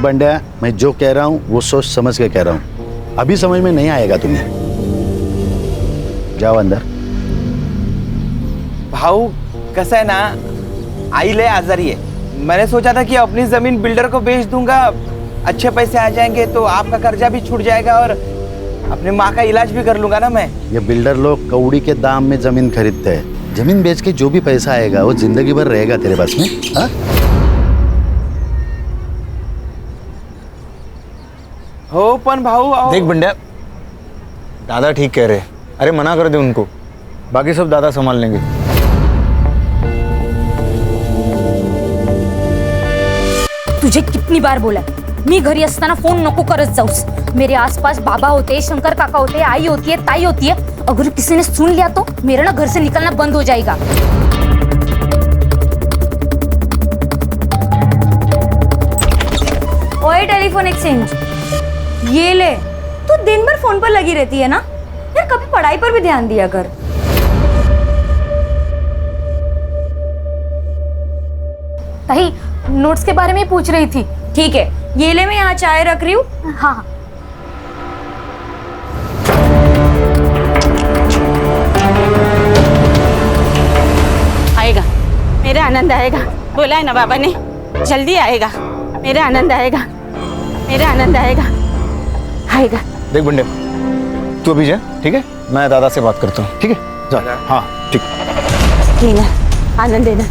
बंड्या, मैं जो कह रहा हूँ वो सोच समझ के कह रहा हूँ। अभी समझ में नहीं आएगा तुम्हें। जाओ अंदर। भाऊ कसं आहे ना, आई ले आजारी है। मैंने सोचा था कि अपनी जमीन बिल्डर को बेच दूंगा, अच्छे पैसे आ जाएंगे तो आपका कर्जा भी छूट जाएगा और अपने माँ का इलाज भी कर लूंगा ना मैं। ये बिल्डर लोग कौड़ी के दाम में जमीन खरीदते हैं। जमीन बेच के जो भी पैसा आएगा वो जिंदगी भर रहेगा तेरे पास में। हाँ? हो पण भाऊ देख बंड्या, दादा ठीक कह रहे हैं। अरे मना कर दे उनको, बाकी सब दादा संभाल लेंगे। तुझे कितनी बार बोला मी घरी असताना फोन नको करत जाऊस। मेरे आसपास बाबा होते, शंकर काका होते, आई होती है, ताई होती है। अगर किसी ने सुन लिया तो मेरा ना घर से निकलना बंद हो जाएगा। ओए टेलीफोन एक्सचेंज, ये ले। तू दिन भर फोन पर लगी रहती है ना यार, कभी पढ़ाई पर भी ध्यान दिया कर। ताई नोट्स के बारे में पूछ रही थी। ठीक है, ये ले, मैं यहाँ चाय रख रही हूँ। हाँ आएगा, मेरा आनंद आएगा। बोला है ना बाबा ने, जल्दी आएगा। मेरा आनंद आएगा, मेरा आनंद आएगा, आएगा। देख बंड्या, तू अभी जा, ठीक है? मैं दादा से बात करता हूँ, ठीक है? जा। हाँ ठीक। लेना आनंद देना।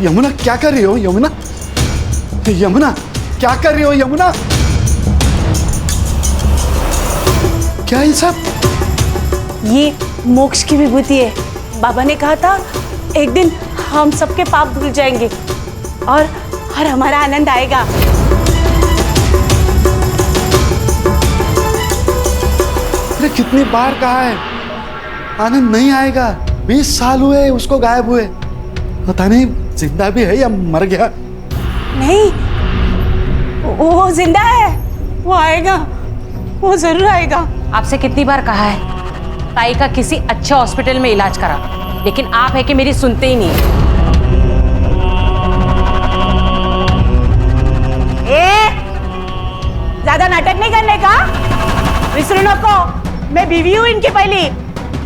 यमुना क्या कर रही हो? यमुना, यमुना क्या कर रही हो? यमुना क्या ये सब? ये मोक्ष की विभूति है। बाबा ने कहा था एक दिन हम सबके पाप धुल जाएंगे और हमारा आनंद आएगा। अरे कितनी बार कहा है आनंद नहीं आएगा। 20 साल हुए उसको गायब हुए, पता नहीं जिंदा भी है या मर गया। नहीं, वो जिंदा है, वो आएगा, वो जरूर आएगा। आपसे कितनी बार कहा है ताई का किसी अच्छे हॉस्पिटल में इलाज करा, लेकिन आप है कि मेरी सुनते ही नहीं। ज्यादा नाटक नहीं करने का, विसरू नको। मैं बीवी हूँ इनकी पहली।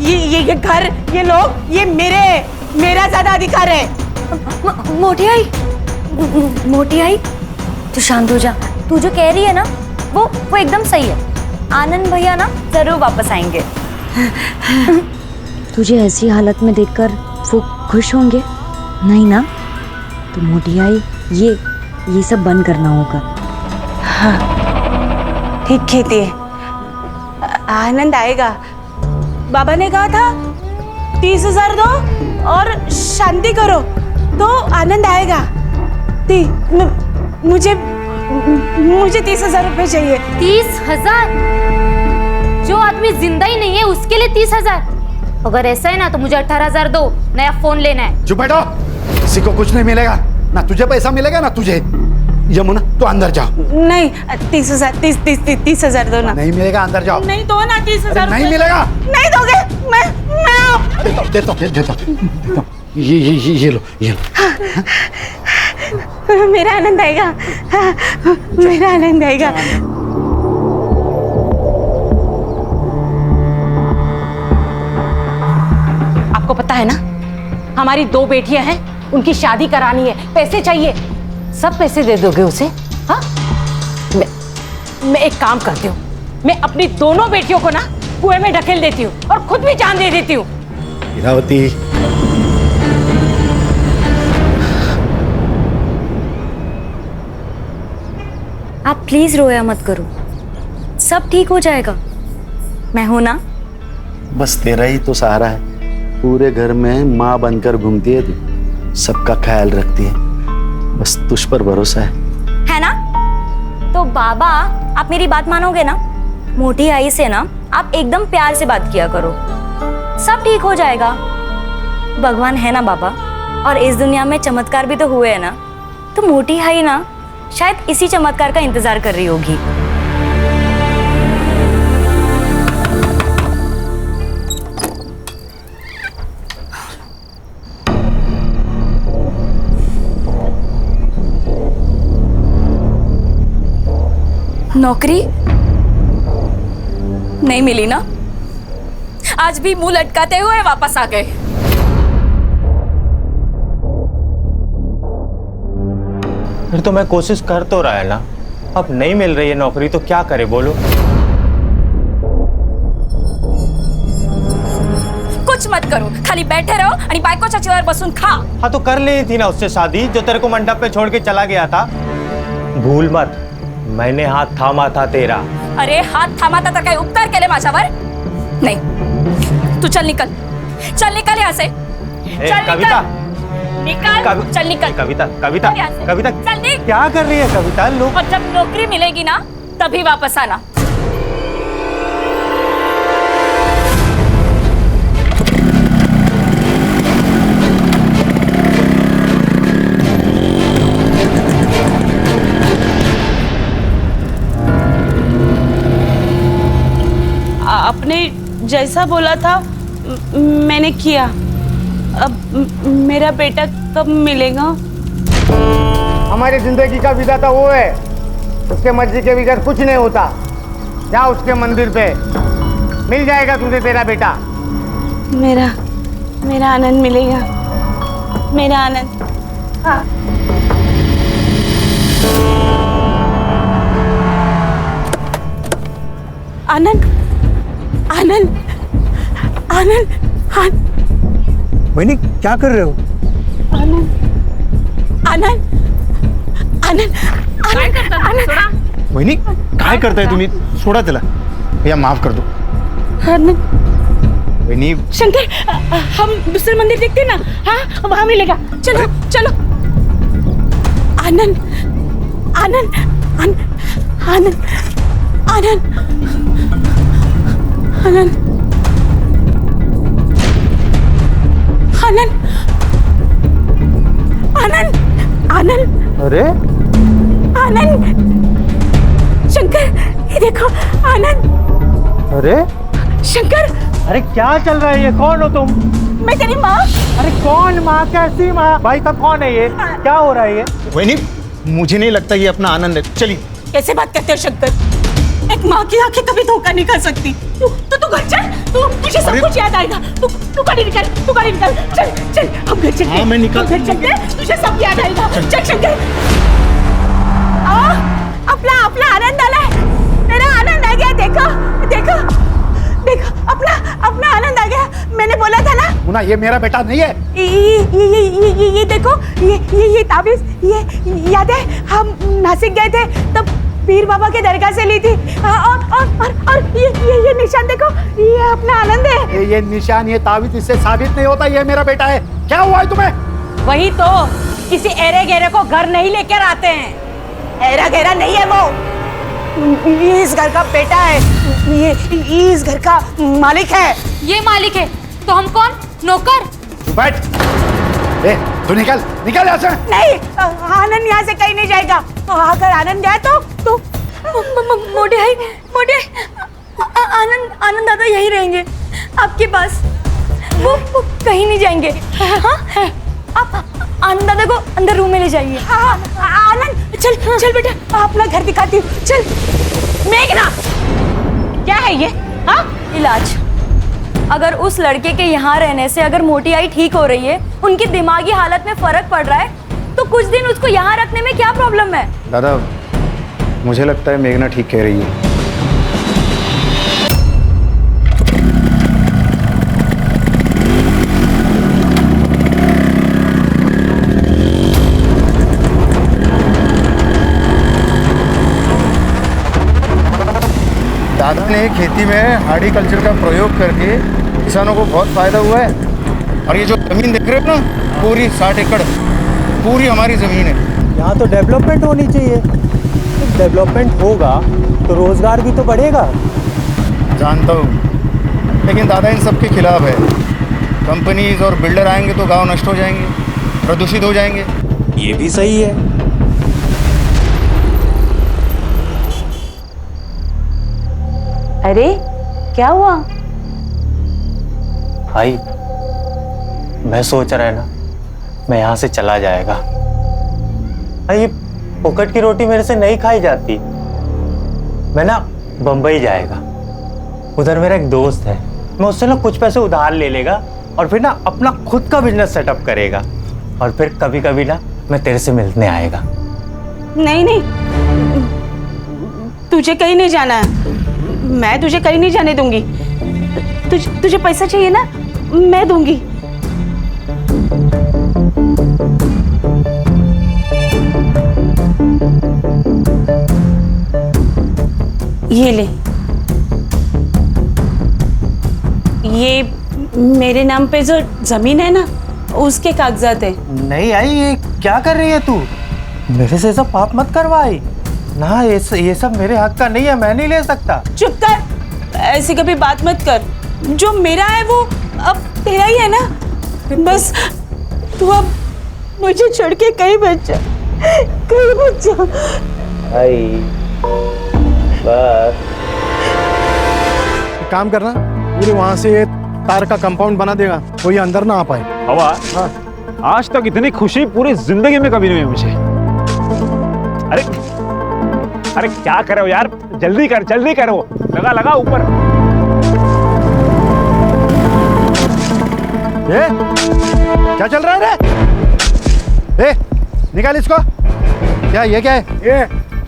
ये घर, ये लोग, ये मेरा ज्यादा अधिकार है। मोटी आई, मोटी आई, तू शांत हो जा। तू जो कह रही है ना वो एकदम सही है। आनंद भैया ना जरूर वापस आएंगे। तुझे ऐसी हालत में देखकर वो खुश होंगे? नहीं ना? तो मोटी आई, ये सब बंद करना होगा। हाँ, ठीक कहती है। आनंद आएगा। बाबा ने कहा था 30,000 दो और शांति करो तो आनंद आएगा। मुझे 30,000 रुपए चाहिए। 30,000? जो आदमी जिंदा ही नहीं है उसके लिए 30,000? अगर ऐसा है ना तो मुझे 18,000 दो, नया फोन लेना है। चुप बैठो, किसी को कुछ नहीं मिलेगा, ना तुझे पैसा मिलेगा ना तुझे। यमुना तो अंदर जाओ। नहीं, 30,000 दो ना। नहीं मिलेगा, अंदर जाओ। नहीं दो ना 30,000। नहीं मिलेगा। नहीं दोगे? मैं देता हूं। ये लो। मेरा आनंद आएगा, मेरा आनंद आएगा। आपको पता है ना हमारी 2 बेटियां हैं, उनकी शादी करानी है, पैसे चाहिए। सब पैसे दे दोगे उसे? हाँ, मैं एक काम करती हूँ, मैं अपनी दोनों बेटियों को ना कुएं में ढकेल देती हूँ और खुद भी जान दे देती हूँ। इरावती, आप प्लीज रोया मत करो, सब ठीक हो जाएगा। मैं हूं ना। बस तेरा ही तो सहारा है। पूरे घर में माँ बनकर घूमती है तू, सबका ख्याल रखती है, बस तुझ पर भरोसा है ना? तो बाबा, आप मेरी बात मानोगे ना? मोटी आई से ना आप एकदम प्यार से बात किया करो, सब ठीक हो जाएगा। भगवान है ना बाबा, और इस दुनिया में चमत्कार भी तो हुए हैं ना। तो मोटी आई ना शायद इसी चमत्कार का इंतजार कर रही होगी। नौकरी नहीं मिली ना? आज भी मुंह लटकाते हुए वापस आ गए। फिर तो मैं कोशिश कर तो रहा है ना, अब नहीं मिल रही है नौकरी तो क्या करे बोलो। कुछ मत करो, खाली बैठे रहो आणि बायको चचीवर बसून खा। हाँ तो कर ली थी ना उससे शादी जो तेरे को मंडप पे छोड़ के चला गया था। भूल मत, मैंने हाथ थामा था तेरा। अरे हात थांबा तर काही उपकार केले माझ्यावर? नहीं, तू चल निकल, चल निकल यहाँ से। चल कविता निकल, चल निकल। कविता कविता यहाँ से। कविता चल निकल। क्या कर रही है कविता? लोग और जब नौकरी मिलेगी ना तभी वापस आना। आपने जैसा बोला था मैंने किया। अब मेरा बेटा कब मिलेगा? हमारी जिंदगी का विधाता वो है, उसके मर्जी के बगैर कुछ नहीं होता। जा उसके मंदिर पे, मिल जाएगा तुझे तेरा बेटा। मेरा आनंद मिलेगा, मेरा आनंद। हाँ। आनंद आनंद आनंद वहीनी क्या कर रहे हो? आनंद आनंद आनंद आनंद वहीनी काय करताय तुम्ही? सोडा त्याला, भैया माफ कर दो। आनंद वहीनी शंकर, हम दूसरे मंदिर देखते हैं ना? हाँ वहां मिलेगा। चलो चलो। आनंद आनंद आनंद आनंद आनंद आनंद आनंद आनंद आनंद। अरे आनंद, शंकर ये देखो आनंद। अरे शंकर, अरे क्या चल रहा है ये? कौन हो तुम? मैं तेरी माँ। अरे कौन माँ? कैसी माँ? भाई साहब कौन है ये? क्या हो रहा है ये? वहीनी मुझे नहीं लगता ये अपना आनंद है। चलिए। कैसे बात करते हो शंकर? एक माँ की आंखें कभी धोखा नहीं खा सकती। तू घर चल, तुझे सब कुछ याद आएगा। तू गाड़ी निकाल, तू गाड़ी निकाल। चल चल हम घर चलते हैं। हाँ, मैं निकाल- घर चलते हैं, तुझे सब याद आएगा। चल शंकर। अपना आनंद आला है, मेरा आनंद आ गया। देखो देखो देखो, अपना आनंद आ गया। मैंने बोला था ना मुन्ना, ये मेरा बेटा नहीं है। ये देखो, ये ताबीज, ये याद है हम नासिक गए थे तब पीर बाबा के दरगाह से ली थी। और ये निशान देखो, ये अपना आनंद है। ये निशान, ये ताबीज इससे साबित नहीं होता ये मेरा बेटा है। क्या हुआ है तुम्हें? वही तो, किसी एरे गेरे को घर नहीं लेकर आते हैं। एरा गहरा नहीं है वो, ये इस घर का बेटा है। ये इस घर का मालिक है। ये मालिक है तो हम कौन? नौकर? तू बैठ। तू निकल निकल यहाँ से। नहीं, आनंद यहाँ से कहीं नहीं जाएगा। अगर आनंद गया तो मोटे भाई, आनंद दादा यहीं रहेंगे आपके पास। वो कहीं नहीं जाएंगे। हाँ? आप आनंद दादा को अंदर रूम में ले जाइए। आनंद चल बेटा, अपना घर दिखाती हूँ। चल। मेघना, क्या है ये? हाँ? इलाज। अगर उस लड़के के यहाँ रहने से अगर मोटी आई ठीक हो रही है, उनकी दिमागी हालत में फर्क पड़ रहा है, तो कुछ दिन उसको यहाँ रखने में क्या प्रॉब्लम है? दादा मुझे लगता है मेघना ठीक कह रही है। दादा ने खेती में हार्टिकल्चर का प्रयोग करके किसानों को बहुत फायदा हुआ है। और ये जो जमीन देख रहे हो ना, पूरी 60 एकड़ पूरी हमारी जमीन है। यहाँ तो डेवलपमेंट होनी चाहिए। डेवलपमेंट होगा तो रोजगार भी तो बढ़ेगा। जानता हूँ, लेकिन दादा इन सब के खिलाफ है। कंपनीज और बिल्डर आएंगे तो गांव नष्ट हो जाएंगे, प्रदूषित हो जाएंगे। ये भी सही है। अरे क्या हुआ? भाई मैं सोच रहा है ना, मैं यहाँ से चला जाएगा। ये फोकट की रोटी मेरे से नहीं खाई जाती। मैं ना बम्बई जाएगा। उधर मेरा एक दोस्त है, मैं उससे ना कुछ पैसे उधार ले लेगा और फिर ना अपना खुद का बिजनेस सेटअप करेगा। और फिर कभी कभी ना मैं तेरे से मिलने आएगा। नहीं नहीं, तुझे कहीं नहीं जाना है। मैं तुझे कहीं नहीं जाने दूंगी। तुझे पैसा चाहिए ना, मैं दूंगी। ये ले, ये मेरे नाम पे जो जमीन है ना, उसके कागजात है। नहीं आई, ये क्या कर रही है तू? मेरे से सब पाप मत करवाई ना, ये सब मेरे हक का नहीं है, मैं नहीं ले सकता। चुप कर, ऐसी कभी बात मत कर। जो मेरा है वो अब तेरा ही है ना। बस तू अब मुझे छोड़ के कहीं मत जा, कहीं मत जा। आई बस काम करना, पूरे वहां से तार का कंपाउंड बना देगा, कोई अंदर ना आ पाए। हवा, आज तक इतनी खुशी पूरी जिंदगी में कभी नहीं हुई मुझे। अरे क्या कर रहे हो यार, जल्दी करो, लगा ऊपर। ये क्या चल रहा है रे? निकाल इसको। क्या है ये?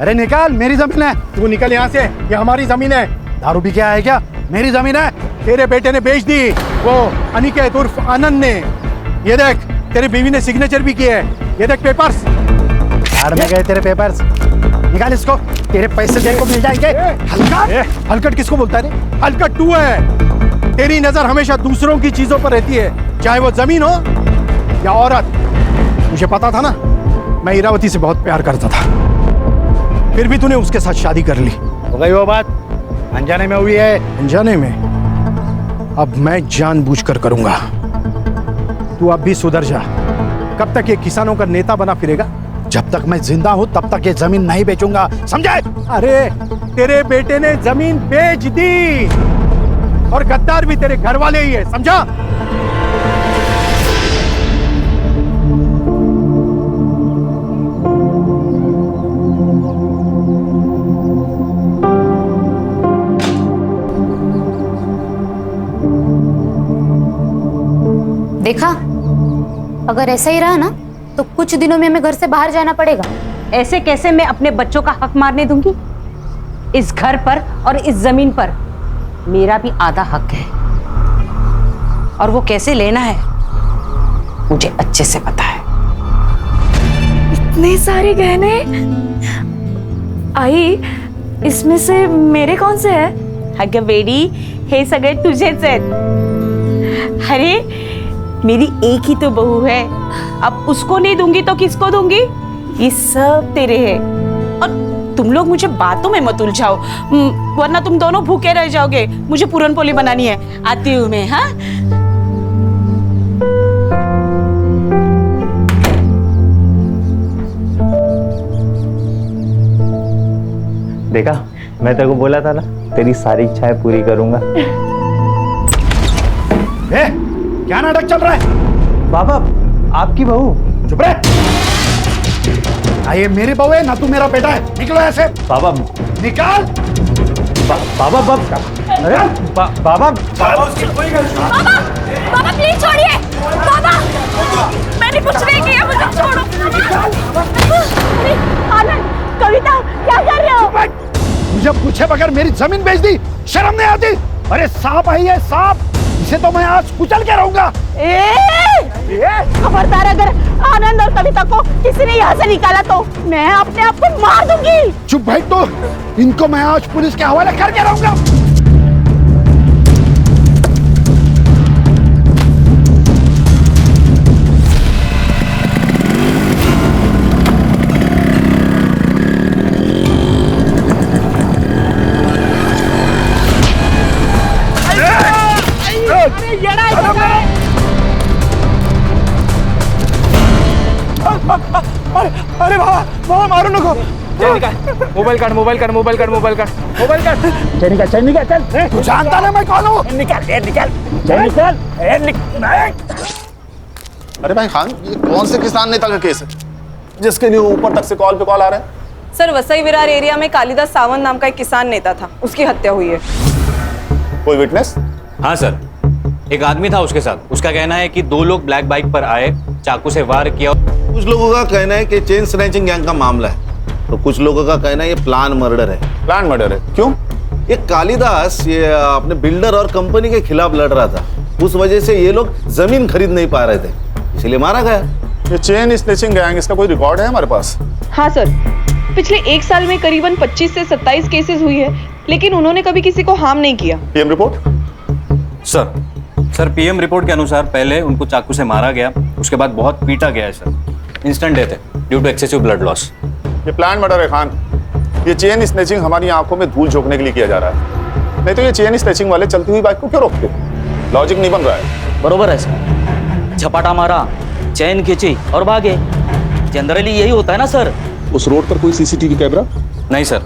अरे निकाल, मेरी जमीन है। तू निकल यहाँ से, ये हमारी जमीन है। दारू भी क्या है क्या? मेरी जमीन है। तेरे बेटे ने बेच दी, वो अनिकेत उर्फ आनंद ने। ये देख, तेरी बीवी ने सिग्नेचर भी किए है। ये देख पेपर्स। बाहर में गए तेरे पेपर्स। निकाल इसको, तेरे पैसे तेरे को मिल जाएंगे। हलकट? हलकट किसको बोलता है रे? हलकट तू है। तेरी नजर हमेशा दूसरों की चीजों पर रहती है, चाहे वो जमीन हो या औरत। मुझे पता था ना, मैं इरावती से बहुत प्यार करता था, फिर भी तूने उसके साथ शादी कर ली। हो गई वो बात, अनजाने में हुई है। अनजाने में? अब मैं जानबूझकर करूंगा। तू अब भी सुधर जा। कब तक ये किसानों का नेता बना फिरेगा? जब तक मैं जिंदा हूं तब तक ये जमीन नहीं बेचूंगा, समझे? अरे तेरे बेटे ने जमीन बेच दी, और गद्दार भी तेरे घर वाले ही है, समझा? देखा, अगर ऐसा ही रहा ना तो कुछ दिनों में हमें घर से बाहर जाना पड़ेगा। ऐसे कैसे मैं अपने बच्चों का हक मारने दूंगी? इस घर पर और इस जमीन पर मेरा भी आधा हक है, और वो कैसे लेना है मुझे अच्छे से पता है। इतने सारे गहने आई, इसमें से मेरे कौन से है? अगं बेडी, हे सगळे तुझेच आहेत। अरे मेरी एक ही तो बहू है, अब उसको नहीं दूंगी तो किसको दूंगी? ये सब तेरे हैं। और तुम लोग मुझे बातों में मत उलझाओ, वरना तुम दोनों भूखे रह जाओगे। मुझे पूरन पोली बनानी है, आती हूँ मैं। हाँ, देखा, मैं तेरे को बोला था ना, तेरी सारी इच्छाएं पूरी करूंगा। क्या नाटक चल रहा है? बाबा, आपकी बहू। चुप रहे। ना ये मेरी बहू है, ना तू मेरा बेटा है। निकलो ऐसे। बाबा निकाल। बाबा अरे बाबा बाबा प्लीज छोड़िए। बाबा, मैंने कुछ नहीं किया, मुझे छोड़ो। अरे आनंद, कविता, क्या कर रहे हो? मुझे पूछे बगैर मेरी जमीन बेच दी, शर्म नहीं आती? अरे सांप है ये, सांप, इसे तो मैं आज कुचल के रहूंगा। खबरदार, अगर आनंद और कविता को किसी ने यहाँ से निकाला तो मैं अपने आप को मार दूंगी। चुप भाई, तो इनको मैं आज पुलिस के हवाले करके रहूंगा। अरे बाबा मारो नको। मोबाइल काट। चल निकाल। तू जानता ना मैं कौन हूँ? निकाल। अरे भाई खान, ये कौन से किसान नेता का केस है जिसके लिए ऊपर तक से कॉल पे कॉल आ रहे हैं? सर वसई विरार एरिया में कालिदास सावंत नाम का एक किसान नेता था, उसकी हत्या हुई है। कोई विटनेस? हाँ सर, एक आदमी था उसके साथ। उसका कहना है कि 2 लोग ब्लैक बाइक पर आए, चाकू से वार किया। कुछ लोगों का कहना है कि चेन स्नैचिंग गैंग का मामला है, तो कुछ लोगों का कहना है ये प्लान मर्डर है। प्लान मर्डर है? क्यों? ये कालिदास ये अपने बिल्डर और कंपनी के खिलाफ लड़ रहा था, उस वजह से ये लोग जमीन खरीद नहीं पा रहे थे, इसलिए मारा गया। ये चेन स्नैचिंग गैंग, इसका कोई रिकॉर्ड है हमारे पास? हाँ सर, पिछले 1 साल में करीबन 25 से 27 केसेस हुई है, लेकिन उन्होंने कभी किसी को हार्म नहीं किया। PM report? Sir PM report के अनुसार पहले उनको चाकू से मारा गया, उसके बाद बहुत पीटा गया है सर। इंस्टेंट डेथ है due to excessive blood loss. ये प्लान मर्डर है खान। ये चेन स्नैचिंग हमारी आंखों में धूल झोंकने के लिए किया जा रहा है, नहीं तो ये चेन स्नैचिंग वाले चलती हुई बाइक को क्यों रोकते? लॉजिक नहीं बन रहा है। बरोबर है सर, झपाटा मारा, चैन खींची और भागे। जनरली यही होता है ना सर। उस रोड पर कोई सीसीटीवी कैमरा? नहीं सर।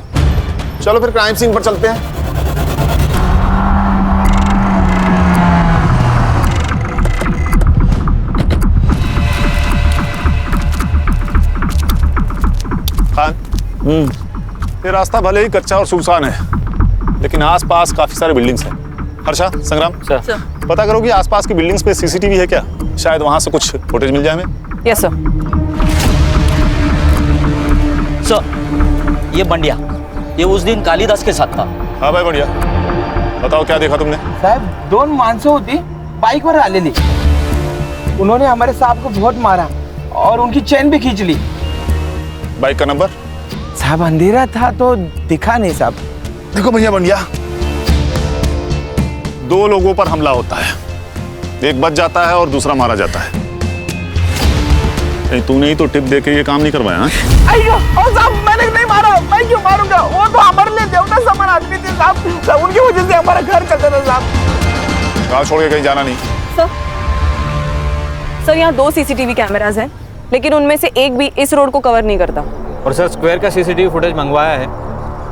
चलो फिर क्राइम सीन पर चलते हैं। खान, ये रास्ता भले ही कच्चा और सुनसान है, लेकिन आसपास काफी सारे बिल्डिंग्स हैं। हर्षा, संग्राम, सर पता करो कि आसपास की बिल्डिंग्स पे सीसीटीवी है क्या, शायद वहां से कुछ फुटेज मिल जाए हमें। Yes sir. सर ये बंडिया, ये उस दिन कालिदास के साथ था। हाँ भाई बढ़िया, बताओ क्या देखा तुमने? साहब 2 माणसं होती बाइक पर आलेली, उन्होंने हमारे साहब को बहुत मारा और उनकी चेन भी खींच ली। बाइक का नंबर? साहब अंधेरा था तो दिखा नहीं साहब। देखो भैया बंडिया, 2 लोगों पर हमला होता है, एक बच जाता है और दूसरा मारा जाता है। नहीं तूने ही तो टिप देके ये काम नहीं करवाया? अयो साहब, मैंने नहीं मारा, मैं क्यों मारूंगा? वो तो हमारे लिए देवता समान आदमी थे साहब, उनकी वजह से हमारा घर चलता था साहब। कहाँ छोड़ के कहीं जाना नहीं? सर यहाँ 2 सीसीटीवी कैमरास हैं, लेकिन उनमें से एक भी इस रोड को कवर नहीं करता। और सर स्क्वायर का सीसीटीवी फुटेज मंगवाया है।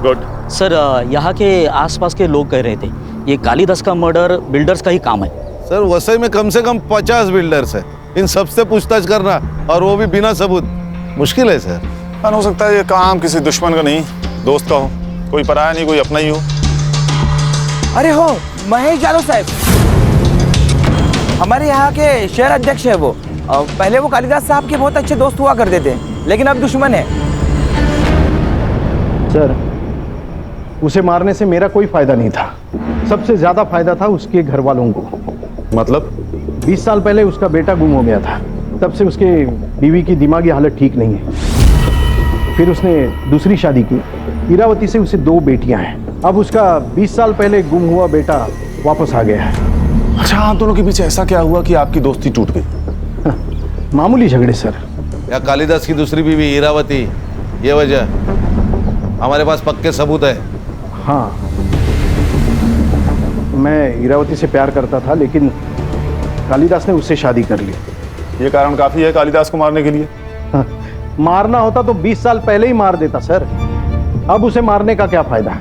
गुड। सर यहाँ के आसपास के लोग कह रहे थे ये कालिदास का मर्डर बिल्डर्स का ही काम है। सर वसई में कम से कम 50 बिल्डर्स है, इन सबसे पूछताछ करना और वो भी बिना सबूत मुश्किल है सर। हो सकता है ये काम किसी दुश्मन का नहीं, दोस्त का हो, कोई पराया नहीं कोई अपना ही हो। अरे हो महेश यादव साहब, हमारे यहाँ के शहर अध्यक्ष है वो। पहले वो कालिदास साहब के बहुत अच्छे दोस्त हुआ करते थे, लेकिन अब दुश्मन है। सर उसे मारने से मेरा कोई फायदा नहीं था, सबसे ज्यादा फायदा था उसके घर वालों को। मतलब? 20 साल पहले उसका बेटा गुम हो गया था, तब से उसके बीवी की दिमागी हालत ठीक नहीं है। फिर उसने दूसरी शादी की, इरावती से उसे 2 बेटियां हैं। अब उसका 20 साल पहले गुम हुआ बेटा वापस आ गया है। अच्छा, आप दोनों के बीच ऐसा क्या हुआ कि आपकी दोस्ती टूट गई? मामूली झगड़े सर। या कालिदास की दूसरी बीवी इरावती, ये वजह? हमारे पास पक्के सबूत है। हाँ, मैं इरावती से प्यार करता था, लेकिन कालिदास ने उससे शादी कर ली। ये कारण काफी है कालिदास को मारने के लिए? हाँ, मारना होता तो 20 साल पहले ही मार देता सर, अब उसे मारने का क्या फायदा?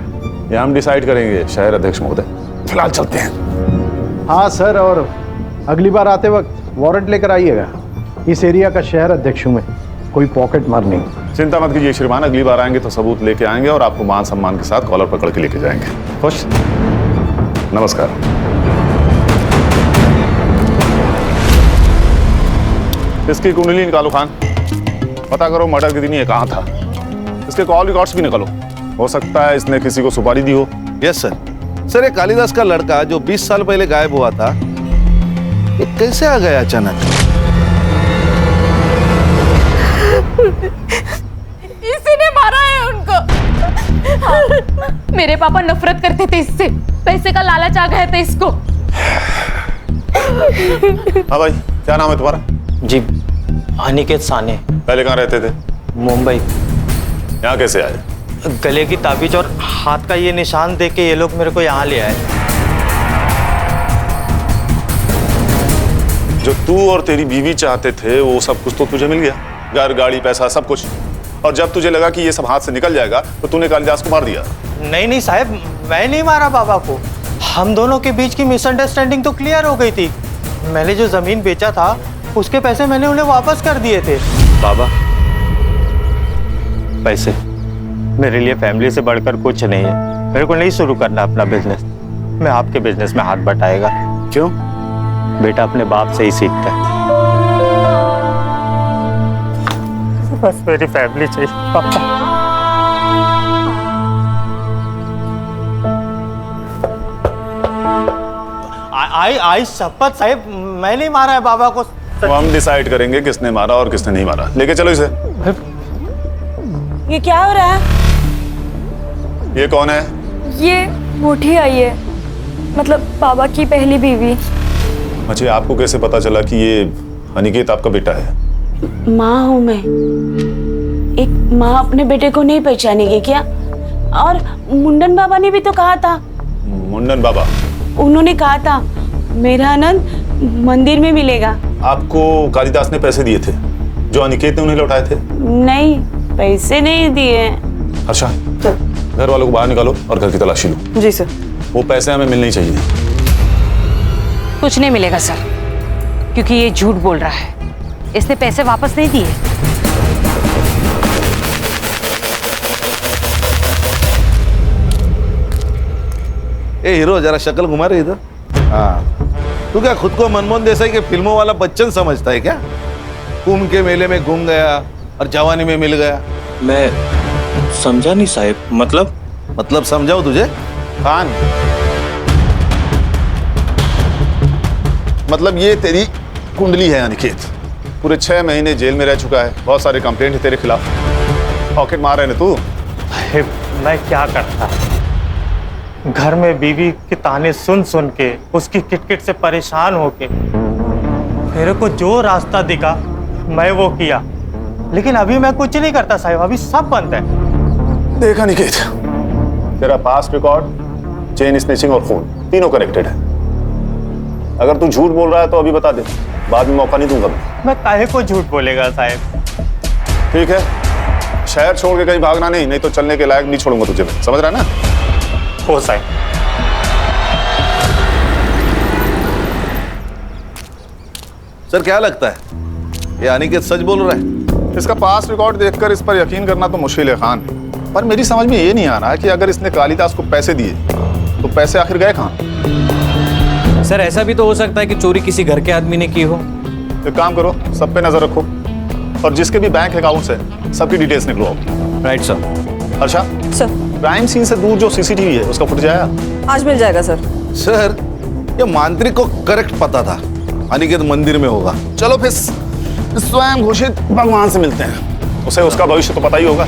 ये हम डिसाइड करेंगे शहर अध्यक्ष महोदय, फिलहाल चलते हैं। हाँ सर, और अगली बार आते वक्त वारंट लेकर आइएगा। इस एरिया का शहर अध्यक्ष हूँ मैं, कोई पॉकेट मार नहीं। चिंता मत कीजिए श्रीमान, अगली बार आएंगे तो सबूत लेके आएंगे और आपको मान सम्मान के साथ कॉलर पकड़ के लेके जाएंगे। खुश? नमस्कार। इसकी कुंडली निकालो खान, पता करो मर्डर के दिन ये कहाँ था। इसके कॉल रिकॉर्ड्स भी निकालो, हो सकता है इसने किसी को सुपारी दी हो। Yes sir. सर ये कालिदास का लड़का जो 20 साल पहले गायब हुआ था, ये कैसे आ गया अचानक? इसी ने मारा है उनको। हाँ, मेरे पापा नफरत करते थे इससे, पैसे का लालच आ गया था इसको। हाँ भाई, क्या नाम है तुम्हारा? जी अनिकेत साने। पहले कहाँ रहते थे? मुंबई। यहाँ कैसे आए? गले की ताबीज और हाथ का ये निशान देख के ये लोग मेरे को यहाँ ले आए। जो तू और तेरी बीवी चाहते थे वो सब कुछ तो तुझे मिल गया, घर गाड़ी पैसा सब कुछ, और जब तुझे लगा कि ये सब हाथ से निकल जाएगा तो तूने कालिदास को मार दिया। नहीं नहीं साहब, मैं नहीं मारा बाबा को, हम दोनों के बीच की मिसअंडरस्टैंडिंग तो क्लियर हो गई थी। मैंने जो जमीन बेचा था उसके पैसे मैंने उन्हें वापस कर दिए थे। बाबा पैसे मेरे लिए फैमिली से बढ़कर कुछ नहीं है। मेरे को नहीं शुरू करना अपना बिजनेस। मैं आपके बिजनेस में हाथ बटाएगा। क्यों? बेटा अपने बाप से ही सीखता है। बस मेरी फैमिली चाहिए पापा। आई शपथ साहिब, मैं नहीं मारा है बाबा को। तो हम डिसाइड करेंगे किसने मारा और किसने नहीं मारा। लेके चलो इसे। ये क्या हो रहा है? ये कौन है? ये मोटी आई है, मतलब बाबा की पहली बीवी। अच्छा, आपको कैसे पता चला कि ये अनिकेत आपका बेटा है? माँ हूँ मैं। एक माँ अपने बेटे को नहीं पहचानेगी क्या? और मुंडन बाबा ने भी तो कहा था। मुंडन बाबा? उन्होंने कहा था मेरा आनंद मंदिर में मिलेगा। आपको कालिदास ने पैसे दिए थे जो अनिकेत ने उन्हें लौटाए थे? नहीं, पैसे नहीं दिए। अच्छा, घर वालों को बाहर निकालो और घर की तलाशी लो। जी सर। वो पैसे हमें मिलने ही चाहिए। कुछ नहीं मिलेगा सर, क्योंकि ये झूठ बोल रहा है। इसने पैसे वापस नहीं दिए। ए हीरो, जरा शक्ल घुमा रही इधर। हाँ, तू क्या खुद को मनमोहन देसाई के फिल्मों वाला बच्चन समझता है क्या? कुंभ के मेले में घूम गया और जवानी में मिल गया। मैं समझा नहीं साहिब। मतलब समझाओ तुझे? खान, मतलब ये तेरी कुंडली है अनिकेत। पूरे 6 महीने जेल में रह चुका है। बहुत सारे कंप्लेंट है तेरे खिलाफ। पॉकेट मार रहे ना तू। मैं क्या करता? घर में बीवी के ताने सुन सुन के, उसकी किटकिट से परेशान होके मेरे को जो रास्ता दिखा मैं वो किया। लेकिन अभी मैं कुछ नहीं करता साहिब, अभी सब बंद है। देखा अनिकेत, तेरा पास्ट रिकॉर्ड, चेन स्नैचिंग और फोन तीनों कनेक्टेड है। अगर तू झूठ बोल रहा है तो अभी बता दे, बाद में मौका नहीं दूंगा मैं काहे को झूठ बोलेगा साहिब? ठीक है, शहर छोड़ के कहीं भागना नहीं तो चलने के लायक नहीं छोड़ूंगा तुझे मैं। समझ रहा है ना? हो साहिब। सर, क्या लगता है ये अनिकेत सच बोल रहा है? इसका पास्ट रिकॉर्ड देखकर इस पर यकीन करना तो मुश्किल है खान। पर मेरी समझ में ये नहीं आ रहा कि अगर इसने कालिदास को पैसे दिए तो पैसे आखिर गए कहाँ? सर, ऐसा भी तो हो सकता है कि चोरी किसी घर के आदमी ने की हो। एक काम करो, सब पे नजर रखो और जिसके भी बैंक अकाउंट्स है सबकी डिटेल्स निकलवाओ। Right sir. अच्छा सर, क्राइम सीन से दूर जो सीसीटीवी है उसका फुटेज आया? आज मिल जाएगा सर। सर, ये मांत्रिक को करेक्ट पता था अनिकेत मंदिर में होगा। चलो फिर स्वयं घोषित भगवान से मिलते हैं, उसे उसका भविष्य तो पता ही होगा।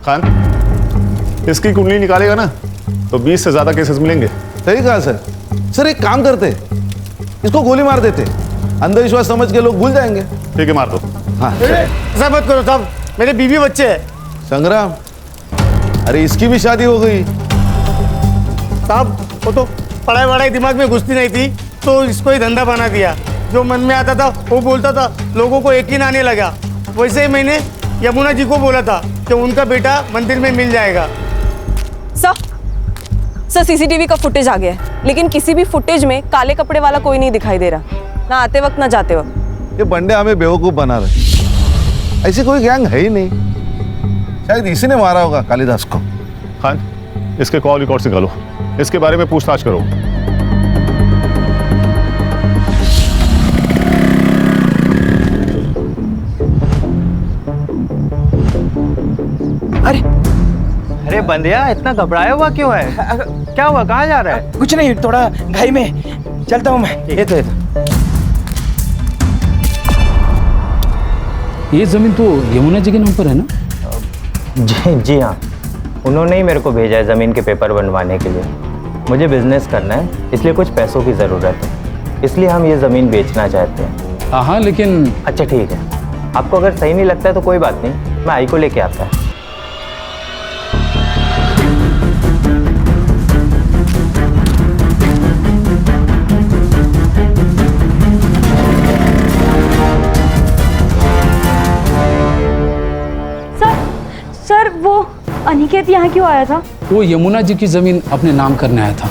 खान, इसकी कुंडली निकालेगा ना तो 20 से ज्यादा केसेस मिलेंगे। सही कहा सर। सर, एक काम करते, इसको गोली मार देते, अंधविश्वास समझ के लोग भूल जाएंगे। ठीक है, मार दो। हाँ, ऐसा मत करो साहब, मेरे बीवी बच्चे हैं। संग्राम, अरे इसकी भी शादी हो गई। साहब, वो तो पढ़ाई वढ़ाई दिमाग में घुसती नहीं थी तो इसको ही धंधा बना दिया। जो मन में आता था वो बोलता था, लोगों को यकीन आने लगा। वैसे ही मैंने यमुना जी को बोला था कि उनका बेटा मंदिर में मिल जाएगा। सर, सीसीटीवी का फुटेज आ गया है, लेकिन किसी भी फुटेज में काले कपड़े वाला कोई नहीं दिखाई दे रहा, ना आते वक्त ना जाते वक्त। ये बंदे हमें बेवकूफ बना रहे। ऐसी कोई गैंग है ही नहीं। शायद इसी ने मारा होगा कालिदास को। खान, इसके कॉल रिकॉर्ड्स निकालो, इसके बारे में पूछताछ करो। अरे बंदिया, इतना घबराया हुआ क्यों है? क्या हुआ, कहाँ जा रहा है? कुछ नहीं, थोड़ा घाई में चलता हूँ मैं। ये तो ये जमीन तो यमुना जी के नाम पर है ना? जी हाँ, उन्होंने ही मेरे को भेजा है ज़मीन के पेपर बनवाने के लिए। मुझे बिजनेस करना है, इसलिए कुछ पैसों की ज़रूरत है, इसलिए हम ये ज़मीन बेचना चाहते हैं। हाँ, लेकिन अच्छा ठीक है, आपको अगर सही नहीं लगता है तो कोई बात नहीं, मैं आई को लेके आता है। सर, वो अनिकेत यहाँ क्यों आया था? वो यमुना जी की जमीन अपने नाम करने आया था।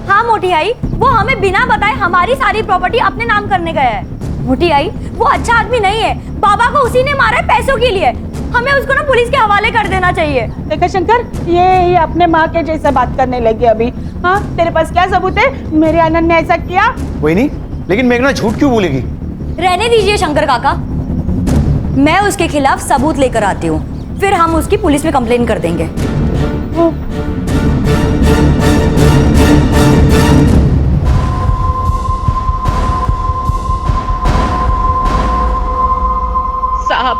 हाँ मोटी आई वो हमें बिना बताए हमारी सारी प्रॉपर्टी अपने नाम करने गया है। मोटी आई वो अच्छा आदमी नहीं है, बाबा को उसी ने मारा है पैसों के लिए। हमें उसको ना पुलिस के हवाले कर देना चाहिए। देखा शंकर, ये अपने माँ के जैसे बात करने लगी अभी। हाँ, तेरे पास क्या सबूत है मेरे आनंद ने ऐसा किया? वही नहीं, लेकिन मेघना झूठ क्यों बोलेगी? रहने दीजिए शंकर काका, मैं उसके खिलाफ सबूत लेकर आती हूँ, फिर हम उसकी पुलिस में कंप्लेन कर देंगे। साहब,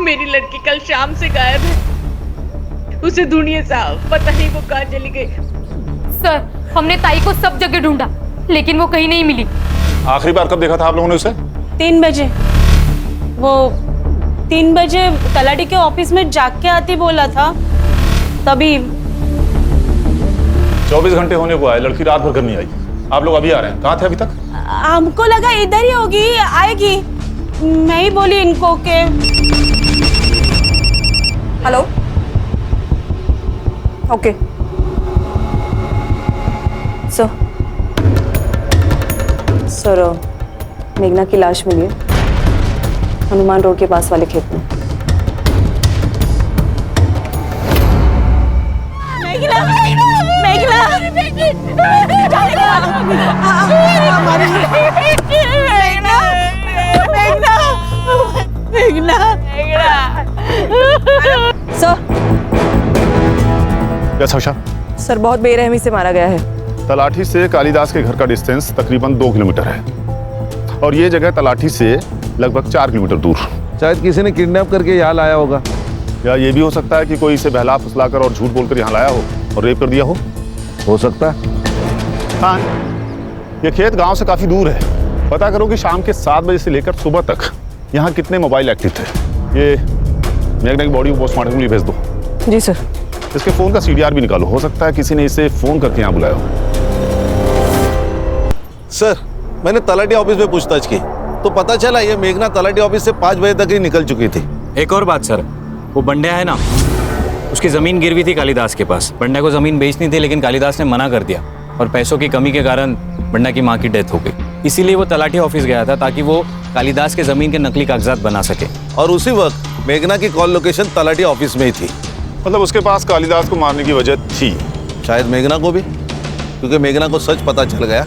मेरी लड़की कल शाम से गायब है। उसे ढूंढिए साहब, पता नहीं वो कहाँ चली गई। सर, हमने ताई को सब जगह ढूंढा लेकिन वो कहीं नहीं मिली। आखिरी बार कब देखा था आप लोगों ने उसे? 3 बजे। वो 3 बजे तलाटी के ऑफिस में जाग के आती बोला था, तभी। 24 घंटे होने को आए, लड़की रात भर घर नहीं आई। आप लोग अभी आ रहे हैं, कहाँ थे अभी तक? हमको लगा इधर ही होगी, आएगी। मैं ही बोली इनको के। हेलो, ओके सर, मेघना की लाश मिली है हनुमान रोड के पास वाले खेत में। मेघना, मेघना, सर, बहुत बेरहमी से मारा गया है। तलाठी से कालिदास के घर का डिस्टेंस तकरीबन 2 किलोमीटर है और ये जगह तलाठी से लगभग 4 किलोमीटर दूर। शायद किसी ने किडनैप करके यहाँ लाया होगा, या ये भी हो सकता है कि कोई इसे बहला फुसलाकर और झूठ बोलकर यहाँ लाया हो और रेप कर दिया हो सकता है। हाँ, ये खेत गांव से काफी दूर है। पता करो कि शाम के 7 बजे से लेकर सुबह तक यहाँ कितने मोबाइल एक्टिव थे। ये मेघना की बॉडी को पोस्टमार्टम के लिए भेज दो। जी सर। इसके फोन का CDR भी निकालो, हो सकता है किसी ने इसे फोन करके यहाँ बुलाया हो। सर, मैंने तलाटी ऑफिस में पूछताछ की तो पता चला ये मेघना तलाटी ऑफिस से 5 बजे तक ही निकल चुकी थी। एक और बात सर, वो बंड्या है ना, उसकी जमीन गिरवी थी कालिदास के पास। बंड्या को जमीन बेचनी थी लेकिन कालिदास ने मना कर दिया और पैसों की कमी के कारण बंड्या की माँ की डेथ हो गई। इसीलिए वो तलाटी ऑफिस गया था ताकि वो कालिदास के जमीन के नकली कागजात बना सके। और उसी वक्त मेघना की कॉल लोकेशन तलाटी ऑफिस में ही थी। मतलब उसके पास कालिदास को मारने की वजह थी। शायद मेघना को भी, क्योंकि मेघना को सच पता चल गया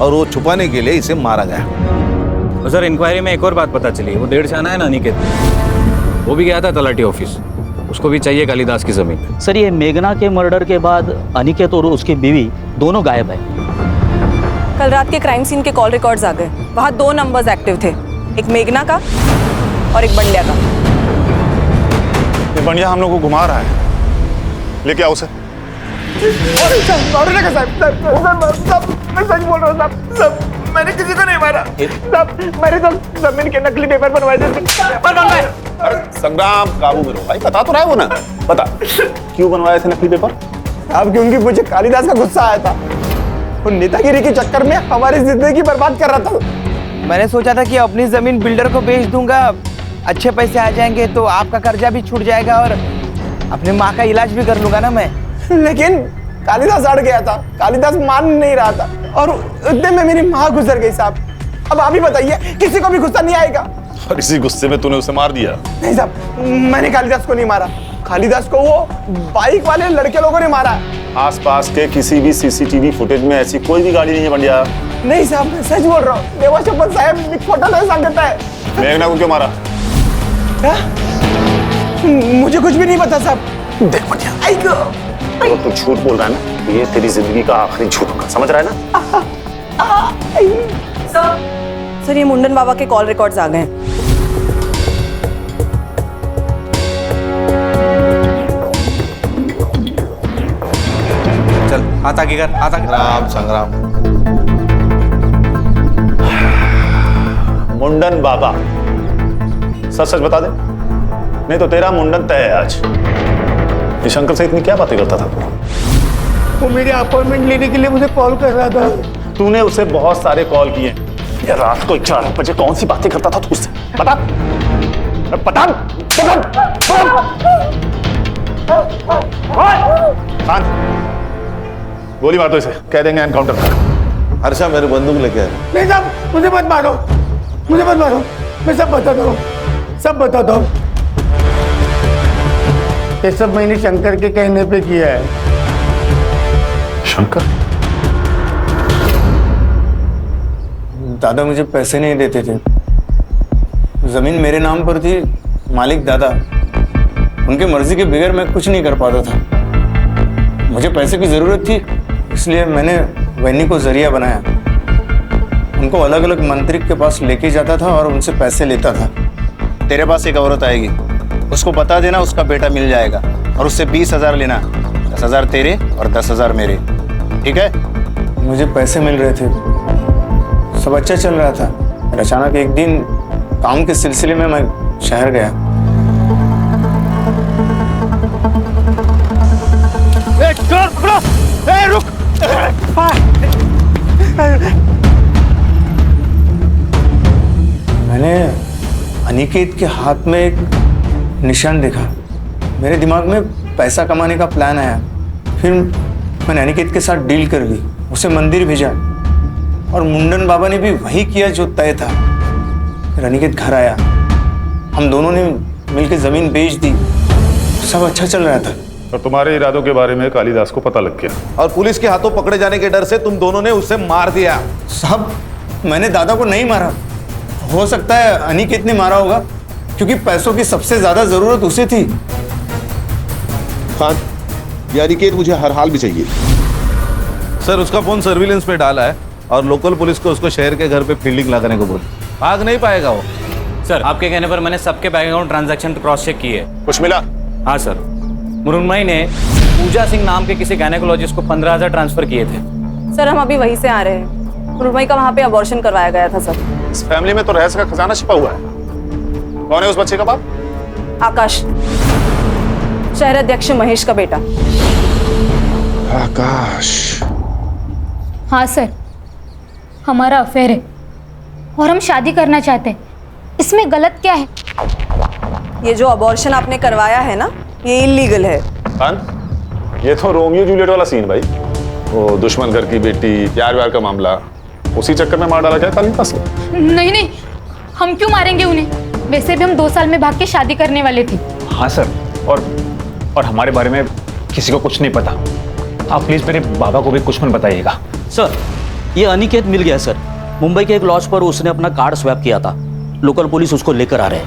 और वो छुपाने के लिए इसे मारा गया। और सर, इंक्वायरी में एक और बात पता चली, वो 1.5 साल है ना अनिकेत, वो भी गया था तलाटी ऑफिस, उसको भी चाहिए कालिदास की जमीन। सर, ये मेघना के मर्डर के बाद अनिकेत और उसकी बीवी दोनों गायब है। कल रात के क्राइम सीन के कॉल रिकॉर्ड्स आ गए, वहाँ 2 नंबर्स एक्टिव थे, एक मेघना का और एक बंड्या का। ये बंड्या हम लोग को घुमा रहा है, लेके आओ उसे। मैं सच बोल रहा हूँ साहब, मैंने किसी को नहीं मारा साहब, मैंने तो जमीन के नकली पेपर बनवाए थे। संग्राम, काबू में रहो भाई, बता तो रहा है वो ना, बता क्यों बनवाए थे नकली पेपर? अब क्योंकि मुझे कालिदास का गुस्सा आया था, वो नेतागिरी के चक्कर में हमारी जिंदगी बर्बाद कर रहा था। मैंने सोचा था कि अपनी जमीन बिल्डर को बेच दूंगा, अच्छे पैसे आ जाएंगे तो आपका कर्जा भी छूट जाएगा और अपने माँ का इलाज भी कर लूंगा ना मैं। लेकिन कालिदास अड़ गया था, कालिदास मान नहीं रहा था और उतने में मेरी माँ गुजर गई साहब। अब आप ही बताइए, किसी को भी गुस्सा नहीं आएगा? और इसी गुस्से में तूने उसे मार दिया? नहीं साहब, मैंने कालिदास को नहीं मारा, कालिदास को वो बाइक वाले लड़के लोगों ने मारा। आसपास के किसी भी CCTV फुटेज में ऐसी कोई भी गाड़ी नहीं है बंड्या। नहीं साहब, मैं सच बोल रहा हूँ, देवा शपथ साहब खोटा नहीं सकता है। मेघना को क्यों मारा? मुझे कुछ भी नहीं पता साहब। देख बंड्या, तो तू झूठ बोल रहा है ना, ये तेरी जिंदगी का आखिरी झूठ होगा, समझ रहा है ना? सर, ये मुंडन बाबा के कॉल रिकॉर्ड्स आ गए हैं। चल, हाथ आगे कर, हाथ आगे। राम संग्राम। मुंडन बाबा, सच सच बता दे, नहीं तो तेरा मुंडन तय है आज। ये शंकर से इतनी क्या बातें करता था तू? वो मेरी अपॉइंटमेंट लेने के लिए मुझे कॉल कर रहा था। तूने उसे बहुत सारे कॉल किए। ये रात को 11 बजे कौन सी बातें करता था तू उससे? बता बता बता। 5 गोली मार दो इसे, कह देंगे एनकाउंटर था। हर्षा मेरे बंदूक लेके आए। नहीं साहब, मुझे मत मारो, मुझे मत मारो, मैं सब बताता हूँ, सब बताता हूँ। ये सब मैंने शंकर के कहने पे किया है। शंकर? दादा मुझे पैसे नहीं देते थे, जमीन मेरे नाम पर थी, मालिक दादा, उनके मर्जी के बगैर मैं कुछ नहीं कर पाता था। मुझे पैसे की जरूरत थी, इसलिए मैंने वैनी को जरिया बनाया। उनको अलग अलग मंत्री के पास लेके जाता था और उनसे पैसे लेता था। तेरे पास एक औरत आएगी, उसको बता देना उसका बेटा मिल जाएगा और उससे 20,000 लेना, 10,000 तेरे और 10,000 मेरे, ठीक है? मुझे पैसे मिल रहे थे, सब अच्छा चल रहा था। और अचानक एक दिन काम के सिलसिले में मैं शहर गया। रुक। मैंने अनिकेत के हाथ में एक निशान देखा। मेरे दिमाग में पैसा कमाने का प्लान आया। फिर मैंने अनिकेत के साथ डील कर ली, उसे मंदिर भेजा और मुंडन बाबा ने भी वही किया जो तय था। फिर अनिकेत घर आया, हम दोनों ने मिलकर जमीन बेच दी, सब अच्छा चल रहा था। और तुम्हारे इरादों के बारे में कालिदास को पता लग गया और पुलिस के हाथों पकड़े जाने के डर से तुम दोनों ने उसे मार दिया। साहब, मैंने दादा को नहीं मारा, हो सकता है अनिकेत ने मारा होगा, क्योंकि पैसों की सबसे ज्यादा जरूरत उसे थी। खान, ये अनिकेत मुझे हर हाल में चाहिए। सर, उसका फोन सर्विलेंस पे डाला है और लोकल पुलिस को उसको शहर के घर पे फील्डिंग लगाने को बोल। भाग नहीं पाएगा वो। सर, आपके कहने पर मैंने सबके bank account transaction cross check किए। कुछ मिला? हाँ सर, मुरुन्मई ने पूजा सिंह नाम के किसी गायनेकोलॉजिस्ट को 15,000 ट्रांसफर किए थे। सर, हम अभी वहीं से आ रहे हैं। मुरुन्मई का वहाँ पे अबॉर्शन करवाया गया था सर। इस फैमिली में तो रहस्य का खजाना छिपा हुआ है। कौन है उस बच्चे का बाप? आकाश, शहर अध्यक्ष महेश का बेटा। आकाश? हाँ सर, हमारा अफेयर है और हम शादी करना चाहते हैं। इसमें गलत क्या है? ये जो अबॉर्शन आपने करवाया है ना, ये इलीगल है। खान, ये तो रोमियो जूलियट वाला सीन भाई। वो दुश्मन घर की बेटी, प्यार व्यार का मामला, उसी चक्कर में मार डाला क्या कालिदास को? नहीं नहीं, हम क्यों मारेंगे उन्हें? वैसे भी हम 2 साल में भाग के शादी करने वाले थे। हाँ सर, और हमारे बारे में किसी को कुछ नहीं पता। आप प्लीज मेरे बाबा को भी कुछ मत बताइएगा। सर, ये अनिकेत मिल गया सर। मुंबई के एक लॉज पर उसने अपना कार्ड स्वैप किया था। लोकल पुलिस उसको लेकर आ रहे हैं।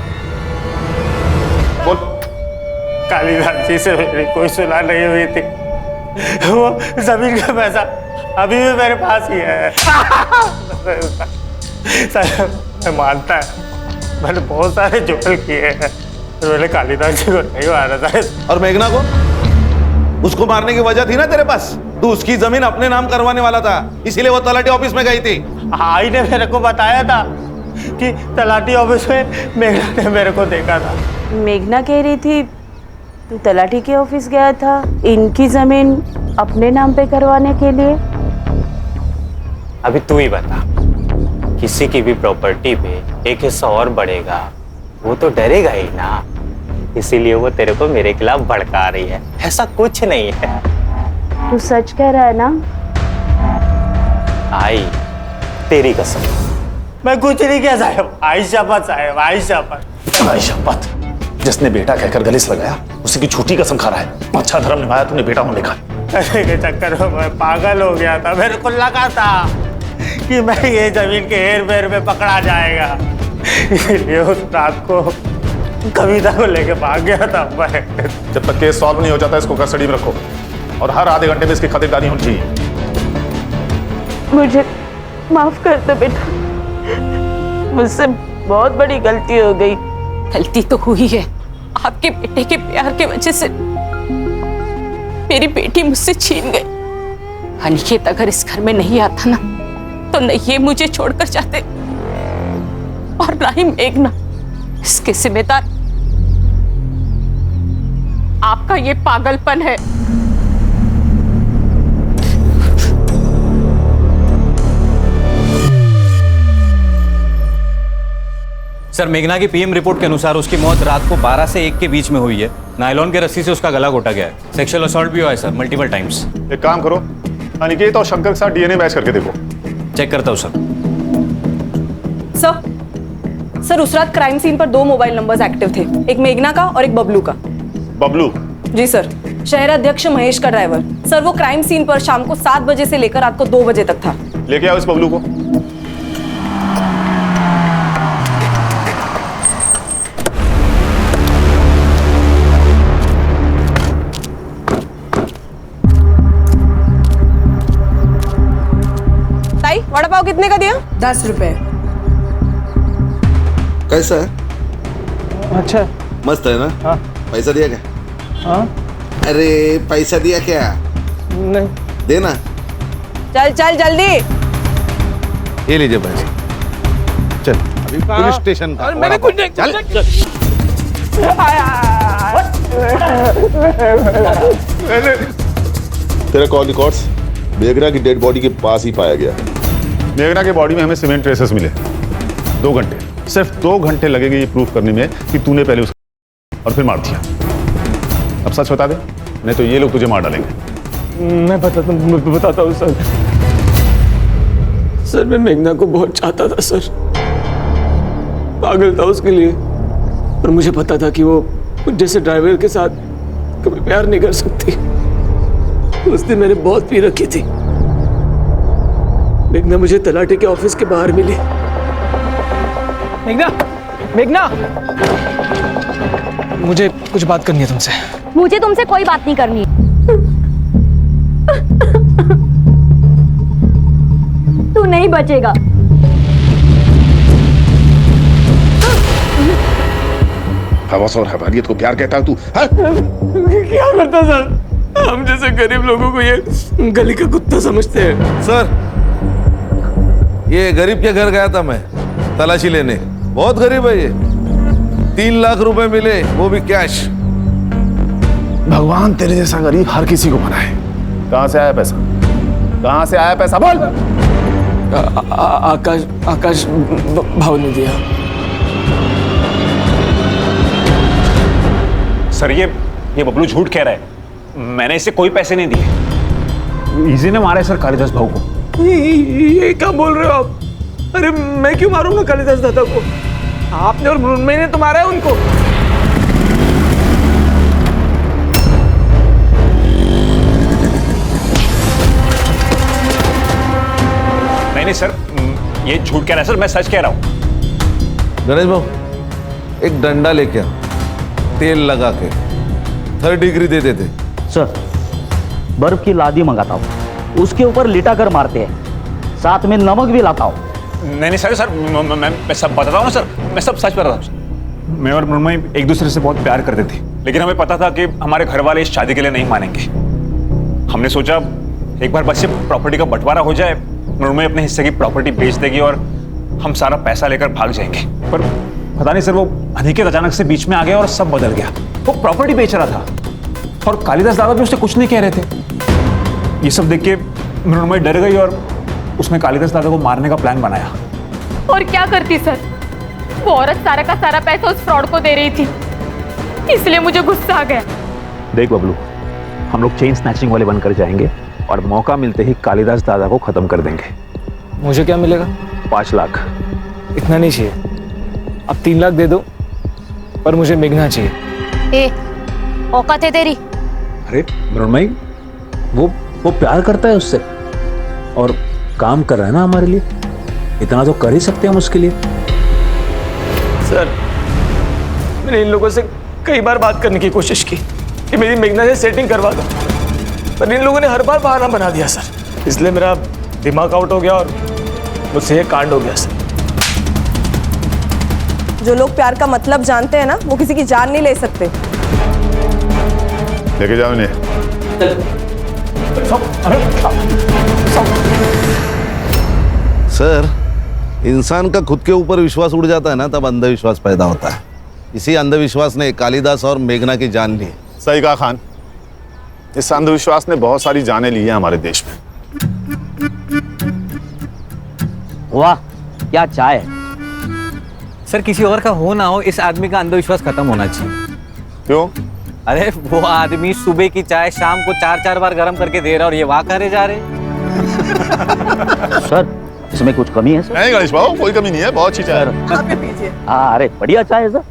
कालिदास जी से मेरी कोई सुलह नहीं हुई थी। वो जमीन का पैसा अभी भी मेरे पास ही है। सर, मैं मानता है मैंने बहुत सारे जुगल किए हैं, मैंने कालिदास जी को नहीं मारा था। और मेघना को? उसको मारने की वजह थी ना तेरे पास। तू उसकी जमीन अपने नाम करवाने वाला था, इसीलिए वो तलाटी ऑफिस में गई थी। आई ने मेरे को बताया था कि तलाटी ऑफिस में मेघना ने मेरे को देखा था। मेघना कह रही थी तू तलाटी के ऑफिस गया था इनकी जमीन अपने नाम पे करवाने के लिए। अभी तू ही बता, किसी की भी प्रॉपर्टी पे एक हिस्सा और बढ़ेगा, वो तो डरेगा ही ना। इसीलिए वो तेरे को मेरे खिलाफ भड़का रही है। ऐसा कुछ नहीं है। तू सच कह रहा है ना? आई तेरी कसम। मैं कुछ नहीं किया साहब। आई शपथ साहब, आई शपथ। आई शपथ? जिसने बेटा कहकर गले से लगाया उसी की झूठी कसम खा रहा है। अच्छा धर्म निभाया तूने बेटा होने का। पैसे के चक्कर में मैं पागल हो गया था। मेरे को लगा था कि मैं ये जमीन के हेर फेर में पकड़ा जाएगा, इसलिए उस रात को कविता को लेके भाग गया था मैं। जब तक केस सॉल्व नहीं हो जाता इसको कस्टडी में रखो और हर आधे घंटे में इसकी खातिरदारी होनी चाहिए। मुझे माफ कर दो बेटा, मुझसे बहुत बड़ी गलती हो गई। गलती तो हुई है। आपके बेटे के प्यार के वजह से मेरी बेटी मुझसे छीन गई। अनिकेत अगर इस घर में नहीं आता ना, तो न ये मुझे छोड़कर जाते और ना ही मेघना। इसके जिम्मेदार आपका ये पागलपन है। सर, मेघना की पीएम रिपोर्ट के अनुसार उसकी मौत रात को 12 से 1 के बीच में हुई है। नायलॉन के रस्सी से उसका गला घोटा गया है। सेक्सुअल असॉल्ट भी हुआ है सर, मल्टीपल टाइम्स। एक काम करो, अनिकेत और शंकर के साथ डीएनए मैच करके देखो। चेक करता हूँ सर। सर उस रात क्राइम सीन पर 2 मोबाइल नंबर्स एक्टिव थे, एक मेघना का और एक बबलू का। बबलू? जी सर, शहर अध्यक्ष महेश का ड्राइवर। सर वो क्राइम सीन पर शाम को 7 बजे से लेकर रात को 2 बजे तक था। लेके आओ इस बबलू को। ताई वड़ा पाव कितने का दिया? 10 रुपए। कैसा है? अच्छा मस्त है ना? हाँ। पैसा दिया क्या? हाँ? अरे पैसा दिया क्या? नहीं। देना। चल चल जल्दी। ये लीजिए पैसे। चल अभी पुलिस स्टेशन का। मैंने कुछ नहीं। चल तेरा कॉल रिकॉर्ड्स मेघना की डेड बॉडी के पास ही पाया गया। मेघना के बॉडी में हमें सीमेंट ट्रेसेस मिले। 2 घंटे, सिर्फ 2 घंटे लगेंगे ये प्रूफ करने में कि तूने पहले उसको और फिर मार दिया। अब सच बता दे, नहीं तो ये लोग तुझे मार डालेंगे। मैं बताता हूँ सर। सर मैं मेघना को बहुत चाहता था सर, पागल था उसके लिए, और मुझे पता था कि वो जैसे ड्राइवर के साथ कभी प्यार नहीं कर सकती। उस दिन मैंने बहुत पी रखी थी। मेघना मुझे तलाटी के ऑफिस के बाहर मिली। मेघना, मेघना, मुझे कुछ बात करनी है तुमसे। मुझे तुमसे कोई बात नहीं करनी। तू नहीं बचेगा। हवस और हवालियत को प्यार कहता है तू? क्या करता सर? हम जैसे गरीब लोगों को ये गली का कुत्ता समझते हैं। सर ये गरीब के घर गया था मैं तलाशी लेने। बहुत गरीब है ये। 3 लाख रुपए मिले, वो भी कैश। भगवान तेरे जैसा गरीब हर किसी को बनाए। कहां से आया पैसा? कहां से आया पैसा? बोल। आकाश भाव ने दिया। सर ये बबलू झूठ कह रहा है। मैंने इसे कोई पैसे नहीं दिए। इजी ने मारा है सर कालिदास भाऊ को। ये क्या बोल रहे हो आप? अरे मैं क्यों मारूंगा कालिदास दादा को? आपने और मृण्मयी ने तो मारा है उनको। नहीं सर, ये झूठ कह रहा है सर, मैं सच कह रहा हूं। गणेश भाऊ एक डंडा लेके आ, तेल लगा के 3rd डिग्री दे देते। सर बर्फ की लादी मंगाता हूँ, उसके ऊपर लिटा कर मारते हैं, साथ में नमक भी लाता हूँ। नहीं सर मैं सब बताता हूँ ना सर, मैं सब सच बताता हूँ। मैं और मृण्मयी एक दूसरे से बहुत प्यार करते थे, लेकिन हमें पता था कि हमारे घर वाले इस शादी के लिए नहीं मानेंगे। हमने सोचा एक बार बस ये प्रॉपर्टी का बंटवारा हो जाए, मृण्मयी अपने हिस्से की प्रॉपर्टी बेच देगी और हम सारा पैसा लेकर भाग जाएंगे। पर पता नहीं सर, वो अनिकेत अचानक से बीच में आ गया और सब बदल गया। वो प्रॉपर्टी बेच रहा था और कालिदास दादा भी उससे कुछ नहीं कह रहे थे। ये सब देख के मृण्मयी डर गई और उसने कालिदास दादा को मारने का प्लान बनाया। और क्या करती सर, वो औरत सारा का सारा पैसा उस फ्रॉड को दे रही थी, इसलिए मुझे गुस्सा आ गया। देख बबलू, हम लोग चेन स्नैचिंग वाले बनकर जाएंगे और मौका मिलते ही कालिदास दादा को खत्म कर देंगे। मुझे क्या मिलेगा? 5 लाख। इतना नहीं चाहिए, अब 3 लाख दे दो, पर मुझे मेघना चाहिए। ए, औकात है तेरी? अरे मृण्मयी, वो प्यार करता है उससे और काम कर रहा है ना हमारे लिए, इतना तो कर ही सकते हैं हम उसके लिए। सर मैंने इन लोगों से कई बार बात करने की कोशिश की कि मेरी मेघना से सेटिंग करवा दो, पर इन लोगों ने हर बार बहाना बना दिया सर, इसलिए मेरा दिमाग आउट हो गया और मुझसे ये कांड हो गया सर। जो लोग प्यार का मतलब जानते हैं ना, वो किसी की जान नहीं ले सकते। लेके जाओ इन्हें। सर इंसान का खुद के ऊपर विश्वास उड़ जाता है ना, तब अंधविश्वास पैदा होता है। इसी अंधविश्वास ने कालिदास और मेघना की जान ली। सही कहा खान, इस अंधविश्वास ने बहुत सारी जानें ली हैं हमारे देश में। वाह क्या चाय है। सर किसी और का हो ना हो, इस आदमी का अंधविश्वास खत्म होना चाहिए। क्यों? अरे वो आदमी सुबह की चाय शाम को 4-4 बार गर्म करके दे रहा और ये वाह करे जा रहे। सर इसमें कुछ कमी है सर? नहीं गणेश बाबू, कोई कमी नहीं है, बहुत अच्छी चाय है। हाँ अरे बढ़िया चाय है सर।